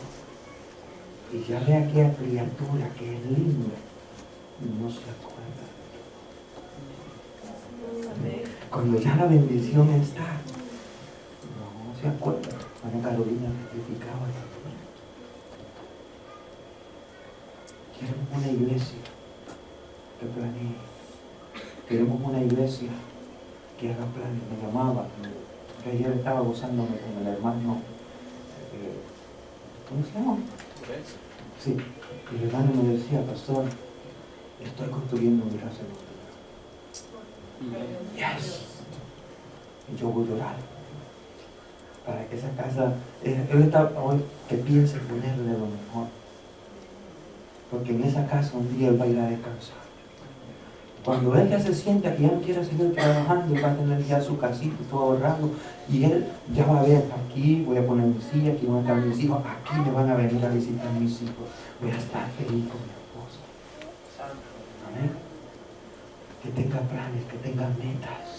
y ya ve a aquella criatura que es linda, no se acuerda. Cuando ya la bendición está, no se acuerda. Ana Carolina testificaba también. Queremos una iglesia que planee. Queremos una iglesia que haga planes. Me llamaba, que ayer estaba gozándome con el hermano, ¿cómo se llama? Sí, y el hermano me decía, pastor, estoy construyendo mi casa en Honduras. Yes. Y yo voy a orar para que esa casa, él está hoy, que piense ponerle lo mejor, porque en esa casa un día él va a ir a descansar. Cuando él ya se sienta que ya no quiere seguir trabajando, él va a tener ya su casita todo ahorrado, y él ya va a ver, aquí voy a poner mi silla, aquí van a estar mis hijos, aquí me van a venir a visitar mis hijos, voy a estar feliz con mi esposa. Amén. Que tenga planes, que tenga metas.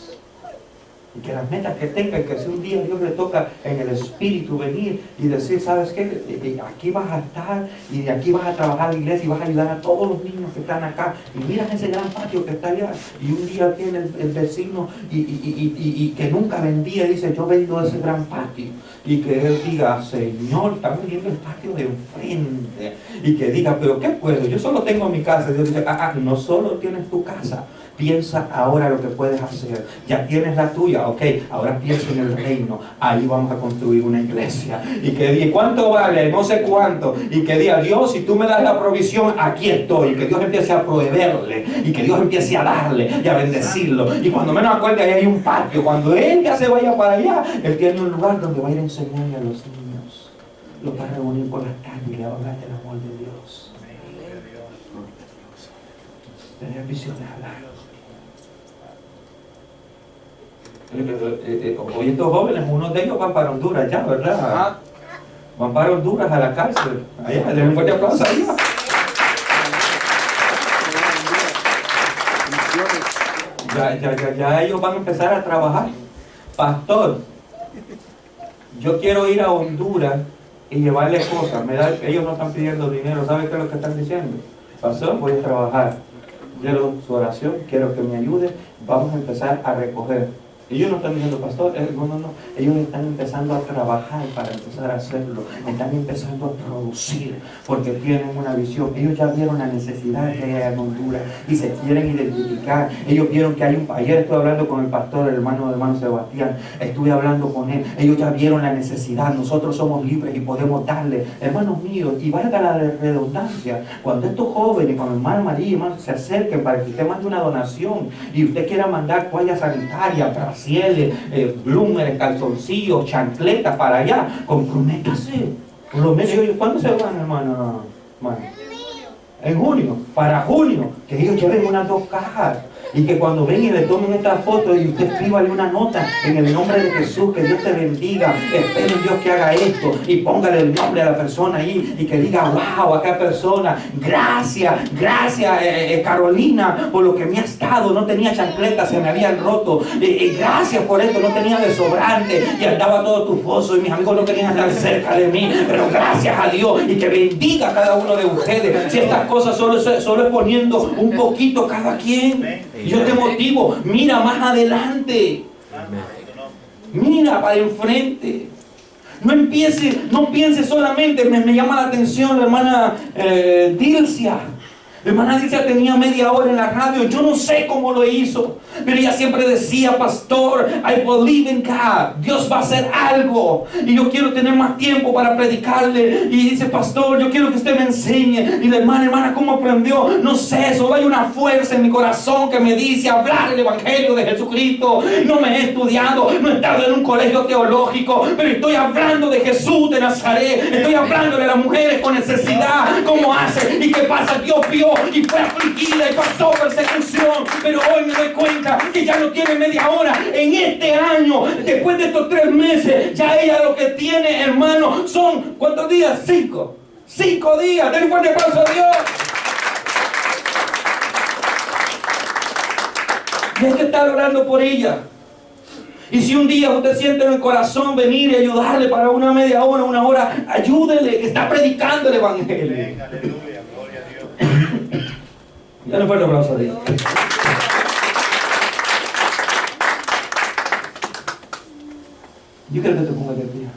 Y que las metas que tenga, y que si un día Dios le toca en el espíritu venir y decir, ¿sabes qué? Aquí vas a estar y de aquí vas a trabajar en la iglesia y vas a ayudar a todos los niños que están acá. Y mira ese gran patio que está allá. Y un día viene el vecino y que nunca vendía, dice, yo vendo ese gran patio. Y que él diga, Señor, está vendiendo el patio de enfrente. Y que diga, ¿pero qué puedo? Yo solo tengo mi casa. Y Dios dice, no solo tienes tu casa. Piensa ahora lo que puedes hacer. Ya tienes la tuya, ok, ahora piensa en el reino. Ahí vamos a construir una iglesia. Y que diga, ¿cuánto vale? No sé cuánto. Y que diga, Dios, si tú me das la provisión, aquí estoy. Y que Dios empiece a proveerle. Y que Dios empiece a darle y a bendecirlo. Y cuando menos acuerde, ahí hay un patio. Cuando él ya se vaya para allá, él tiene un lugar donde va a ir a enseñarle a los niños. Los va a reunir por las tardes y le va a hablar del amor de Dios. Tener visión de hablar. Hoy estos jóvenes, unos de ellos van para Honduras ya, ¿verdad? Van para Honduras a la cárcel. Allá, denle un fuerte aplauso allá. Ya ellos van a empezar a trabajar. Pastor, yo quiero ir a Honduras y llevarle cosas. Ellos no están pidiendo dinero. ¿Sabe qué es lo que están diciendo? Pastor, voy a trabajar. Quiero su oración, quiero que me ayude. Vamos a empezar a recoger. Ellos no están diciendo, pastor, no. Ellos están empezando a trabajar para empezar a hacerlo. Están empezando a producir porque tienen una visión. Ellos ya vieron la necesidad que hay en Honduras y se quieren identificar. Ellos vieron que hay un... Ayer estuve hablando con el pastor, el hermano Sebastián. Estuve hablando con él. Ellos ya vieron la necesidad. Nosotros somos libres y podemos darle. Hermanos míos, y valga la redundancia, cuando estos jóvenes, cuando hermano María y hermano se acerquen para que usted mande una donación y usted quiera mandar toallas sanitarias, brasieles, blúmeres, calzoncillos, chancletas para allá, comprométase. Por lo menos, ¿cuándo se van, hermano? En junio, para junio, que ellos lleven unas 2 cajas. Y que cuando ven y le tomen esta foto y usted escríbale una nota en el nombre de Jesús, que Dios te bendiga, espero en Dios que haga esto, y póngale el nombre a la persona ahí y que diga, wow, acá persona, gracias, Carolina, por lo que me has dado. No tenía chancletas, se me habían roto, gracias por esto, no tenía desobrante y andaba todo tufoso y mis amigos no querían estar cerca de mí, pero gracias a Dios, y que bendiga a cada uno de ustedes. Si estas cosas solo es poniendo un poquito cada quien. Yo te motivo, mira más adelante, mira para enfrente. No piense solamente. Me llama la atención la hermana Dilcia. La hermana Dilcia tenía media hora en la radio. Yo no sé cómo lo hizo, pero ella siempre decía, pastor, I believe in God. Dios va a hacer algo y yo quiero tener más tiempo para predicarle. Y dice, pastor, yo quiero que usted me enseñe. Y la hermana, ¿cómo aprendió? No sé, solo hay una fuerza en mi corazón que me dice hablar el evangelio de Jesucristo. No me he estudiado, no he estado en un colegio teológico, pero estoy hablando de Jesús de Nazaret. Estoy hablando de las mujeres con necesidad, cómo hace y qué pasa. Dios vio y fue afligida y pasó persecución, pero hoy me doy cuenta que ya no tiene media hora. En este año, después de estos 3 meses, ya ella lo que tiene, hermano, son ¿cuántos días? 5 días. Den un fuerte aplauso a Dios. Y hay que estar orando por ella. Y si un día usted siente en el corazón venir y ayudarle para una media hora, una hora, ayúdele, que está predicando el evangelio. Amén, aleluya, gloria a Dios. Dale un fuerte aplauso a Dios. Yo quiero que te pongas de pie.